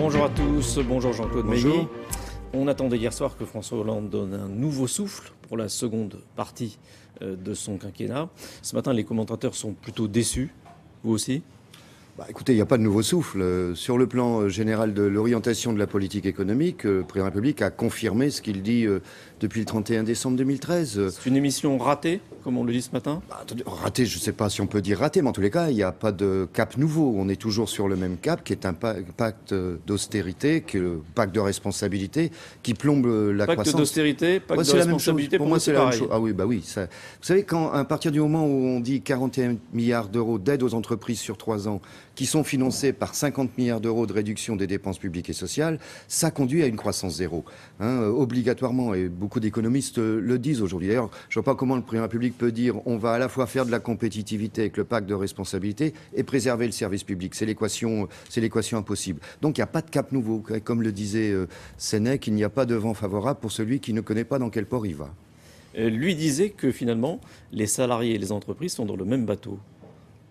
Bonjour à tous, bonjour Jean-Claude Meilly. Bonjour. On attendait hier soir que François Hollande donne un nouveau souffle pour la seconde partie de son quinquennat. Ce matin, les commentateurs sont plutôt déçus. Vous aussi ? Écoutez, il n'y a pas de nouveau souffle. Sur le plan général de l'orientation de la politique économique, le président de la République a confirmé ce qu'il dit depuis le 31 décembre 2013. C'est une émission ratée, comme on le dit ce matin ? Raté, je ne sais pas si on peut dire raté, mais en tous les cas, il n'y a pas de cap nouveau. On est toujours sur le même cap, qui est un pacte d'austérité, qui est le pacte de responsabilité, qui plombe la croissance. Pacte d'austérité, pacte de c'est la même responsabilité, chose. Pour moi, c'est la même chose. Ah oui, bah oui. Ça... Vous savez, à partir du moment où on dit 41 milliards d'euros d'aide aux entreprises sur 3 ans, qui sont financés par 50 milliards d'euros de réduction des dépenses publiques et sociales, ça conduit à une croissance zéro, obligatoirement. Et beaucoup d'économistes le disent aujourd'hui. D'ailleurs, je ne vois pas comment le président de la République peut dire on va à la fois faire de la compétitivité avec le pacte de responsabilité et préserver le service public. C'est l'équation impossible. Donc il n'y a pas de cap nouveau. Comme le disait Sénèque, il n'y a pas de vent favorable pour celui qui ne connaît pas dans quel port il va. Lui disait que finalement, les salariés et les entreprises sont dans le même bateau.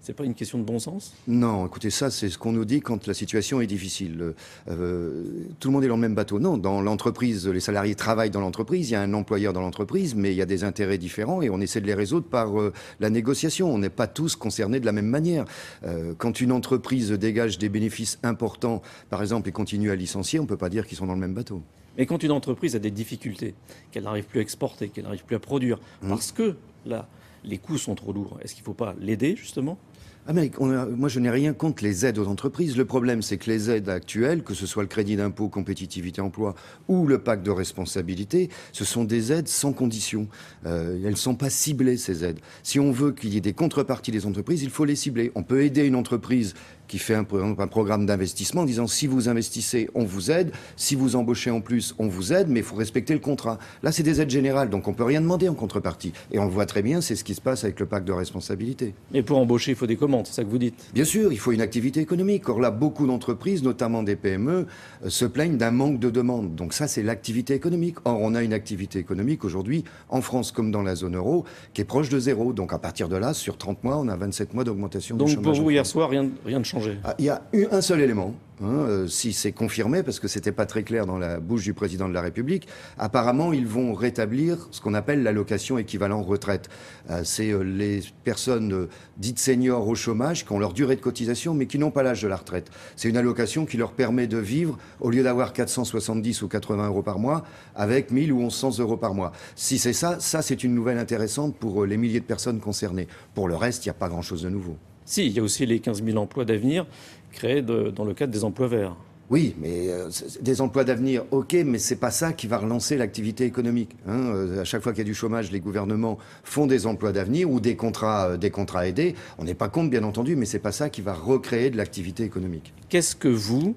C'est pas une question de bon sens ? Non, écoutez, ça, c'est ce qu'on nous dit quand la situation est difficile. Tout le monde est dans le même bateau. Non, dans l'entreprise, les salariés travaillent dans l'entreprise, il y a un employeur dans l'entreprise, mais il y a des intérêts différents et on essaie de les résoudre par la négociation. On n'est pas tous concernés de la même manière. Quand une entreprise dégage des bénéfices importants, par exemple, et continue à licencier, on ne peut pas dire qu'ils sont dans le même bateau. Mais quand une entreprise a des difficultés, qu'elle n'arrive plus à exporter, qu'elle n'arrive plus à produire, parce que là, les coûts sont trop lourds, est-ce qu'il ne faut pas l'aider, justement ? Moi, je n'ai rien contre les aides aux entreprises. Le problème, c'est que les aides actuelles, que ce soit le crédit d'impôt, compétitivité, emploi ou le pacte de responsabilité, ce sont des aides sans condition. Elles ne sont pas ciblées, ces aides. Si on veut qu'il y ait des contreparties des entreprises, il faut les cibler. On peut aider une entreprise qui fait un programme d'investissement en disant si vous investissez, on vous aide, si vous embauchez en plus, on vous aide, mais il faut respecter le contrat. Là, c'est des aides générales, donc on ne peut rien demander en contrepartie. Et on le voit très bien, c'est ce qui se passe avec le pacte de responsabilité. Mais pour embaucher, il faut des commandes, c'est ça que vous dites ? Bien sûr, il faut une activité économique. Or là, beaucoup d'entreprises, notamment des PME, se plaignent d'un manque de demande. Donc ça, c'est l'activité économique. Or, on a une activité économique aujourd'hui, en France comme dans la zone euro, qui est proche de zéro. Donc à partir de là, sur 30 mois, on a 27 mois d'augmentation du chômage. Donc pour vous, hier soir, rien ne changeait ? Il y a eu un seul élément, si c'est confirmé, parce que c'était pas très clair dans la bouche du président de la République. Apparemment, ils vont rétablir ce qu'on appelle l'allocation équivalent retraite. C'est les personnes dites seniors au chômage qui ont leur durée de cotisation, mais qui n'ont pas l'âge de la retraite. C'est une allocation qui leur permet de vivre, au lieu d'avoir 470 ou 80 euros par mois, avec 1000 ou 1100 euros par mois. Si c'est ça, c'est une nouvelle intéressante pour les milliers de personnes concernées. Pour le reste, il n'y a pas grand-chose de nouveau. Si, il y a aussi les 15 000 emplois d'avenir créés dans le cadre des emplois verts. Oui, mais des emplois d'avenir, ok, mais c'est pas ça qui va relancer l'activité économique. À chaque fois qu'il y a du chômage, les gouvernements font des emplois d'avenir ou des contrats aidés. On n'est pas contre, bien entendu, mais c'est pas ça qui va recréer de l'activité économique. Qu'est-ce que vous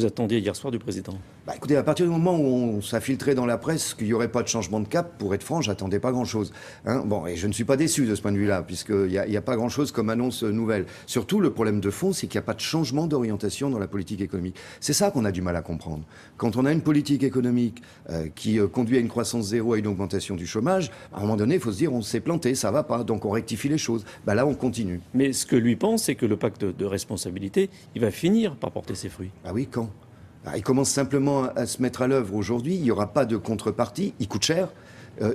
attendiez hier soir du président ? Écoutez, à partir du moment où ça filtrait dans la presse qu'il n'y aurait pas de changement de cap, pour être franc, j'attendais pas grand-chose. Et je ne suis pas déçu de ce point de vue-là, puisqu'il n'y a pas grand-chose comme annonce nouvelle. Surtout, le problème de fond, c'est qu'il n'y a pas de changement d'orientation dans la politique économique. C'est ça qu'on a du mal à comprendre. Quand on a une politique économique qui conduit à une croissance zéro, à une augmentation du chômage, à un moment donné, il faut se dire on s'est planté, ça va pas, donc on rectifie les choses. Là, on continue. Mais ce que lui pense, c'est que le pacte de responsabilité, il va finir par porter ses fruits. Ah oui, quand ? Il commence simplement à se mettre à l'œuvre aujourd'hui. Il n'y aura pas de contrepartie. Il coûte cher.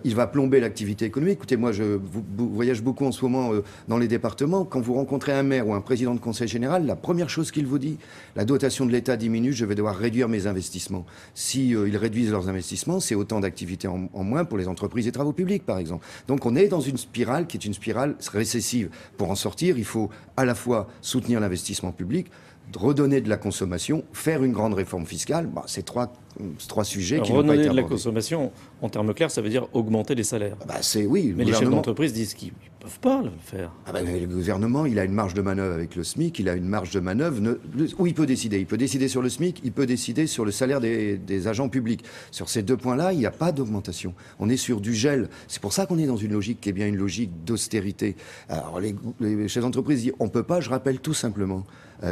Il va plomber l'activité économique. Écoutez, moi, je voyage beaucoup en ce moment dans les départements. Quand vous rencontrez un maire ou un président de conseil général, la première chose qu'il vous dit, la dotation de l'État diminue, je vais devoir réduire mes investissements. Si ils réduisent leurs investissements, c'est autant d'activités en moins pour les entreprises et travaux publics, par exemple. Donc on est dans une spirale qui est une spirale récessive. Pour en sortir, il faut à la fois soutenir l'investissement public, redonner de la consommation, faire une grande réforme fiscale, c'est trois sujets qui n'ont pas été abordés. Redonner de la consommation, en termes clairs, ça veut dire augmenter les salaires. Oui, mais les chefs d'entreprise disent qu'ils ne peuvent pas le faire. Le gouvernement, il a une marge de manœuvre avec le SMIC, il a une marge de manœuvre où il peut décider. Il peut décider sur le SMIC, il peut décider sur le salaire des agents publics. Sur ces deux points-là, il n'y a pas d'augmentation. On est sur du gel. C'est pour ça qu'on est dans une logique qui est bien une logique d'austérité. Alors les chefs d'entreprise disent on ne peut pas, je rappelle tout simplement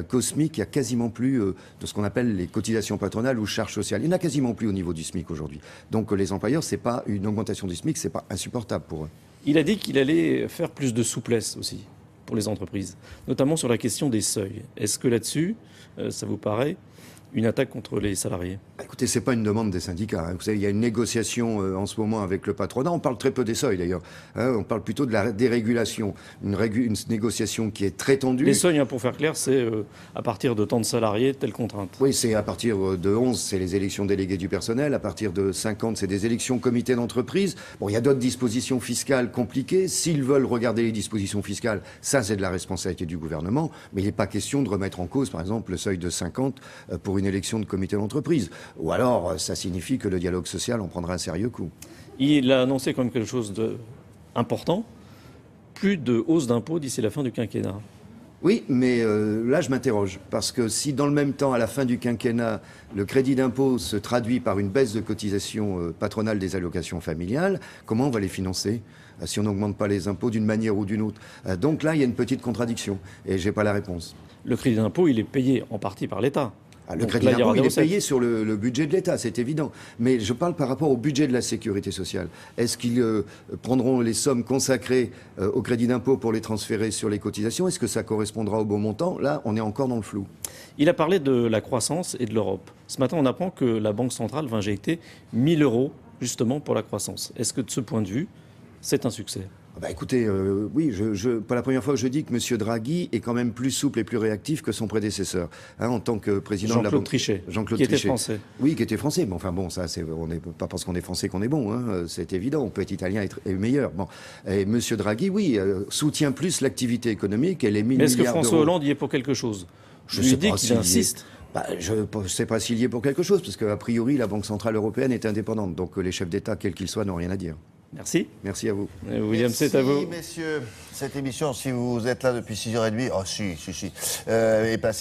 qu'au SMIC, il n'y a quasiment plus de ce qu'on appelle les cotisations patronales ou charges sociales. Il n'y en a quasiment plus au niveau du SMIC aujourd'hui. Donc les employeurs, c'est pas une augmentation du SMIC, c'est pas insupportable pour eux. Il a dit qu'il allait faire plus de souplesse aussi pour les entreprises, notamment sur la question des seuils. Est-ce que là-dessus, ça vous paraît une attaque contre les salariés? Écoutez, c'est pas une demande des syndicats. Hein. Vous savez, il y a une négociation en ce moment avec le patronat. On parle très peu des seuils d'ailleurs. Hein. On parle plutôt de la dérégulation. Une négociation qui est très tendue. Les seuils, hein, pour faire clair, c'est à partir de tant de salariés, telle contrainte. Oui, c'est à partir de 11, c'est les élections déléguées du personnel. À partir de 50, c'est des élections comités d'entreprise. Bon, il y a d'autres dispositions fiscales compliquées. S'ils veulent regarder les dispositions fiscales, ça, c'est de la responsabilité du gouvernement. Mais il n'est pas question de remettre en cause, par exemple, le seuil de 50 pour une élection de comité d'entreprise. Ou alors, ça signifie que le dialogue social en prendra un sérieux coup. Il a annoncé comme quelque chose d'important, plus de hausse d'impôts d'ici la fin du quinquennat. Oui, mais là, je m'interroge. Parce que si, dans le même temps, à la fin du quinquennat, le crédit d'impôt se traduit par une baisse de cotisation patronale des allocations familiales, comment on va les financer si on n'augmente pas les impôts d'une manière ou d'une autre? Donc là, il y a une petite contradiction. Et je n'ai pas la réponse. Le crédit d'impôt, il est payé en partie par l'État. Le crédit d'impôt, il est payé sur le budget de l'État, c'est évident. Mais je parle par rapport au budget de la sécurité sociale. Est-ce qu'ils prendront les sommes consacrées au crédit d'impôt pour les transférer sur les cotisations? Est-ce que ça correspondra au bon montant? Là, on est encore dans le flou. Il a parlé de la croissance et de l'Europe. Ce matin, on apprend que la Banque centrale va injecter 1 000 € justement pour la croissance. Est-ce que de ce point de vue, c'est un succès? Écoutez, oui, pas la première fois que je dis que M. Draghi est quand même plus souple et plus réactif que son prédécesseur, hein, en tant que président de la Banque. Jean-Claude Trichet, qui était français. Oui, qui était français. Mais enfin bon, ça, on n'est pas parce qu'on est français qu'on est bon, hein, c'est évident. On peut être italien et meilleur. Bon, et M. Draghi, oui, soutient plus l'activité économique et les 1 000 milliards d'euros. Est-ce que François Hollande y est pour quelque chose? Je lui dis qu'il insiste. Je ne sais pas s'il y est pour quelque chose, parce qu'a priori, la Banque centrale européenne est indépendante. Donc les chefs d'État, quels qu'ils soient, n'ont rien à dire. Merci. Merci à vous. William, c'est à vous. Merci, messieurs. Cette émission, si vous êtes là depuis 6h30, est passée.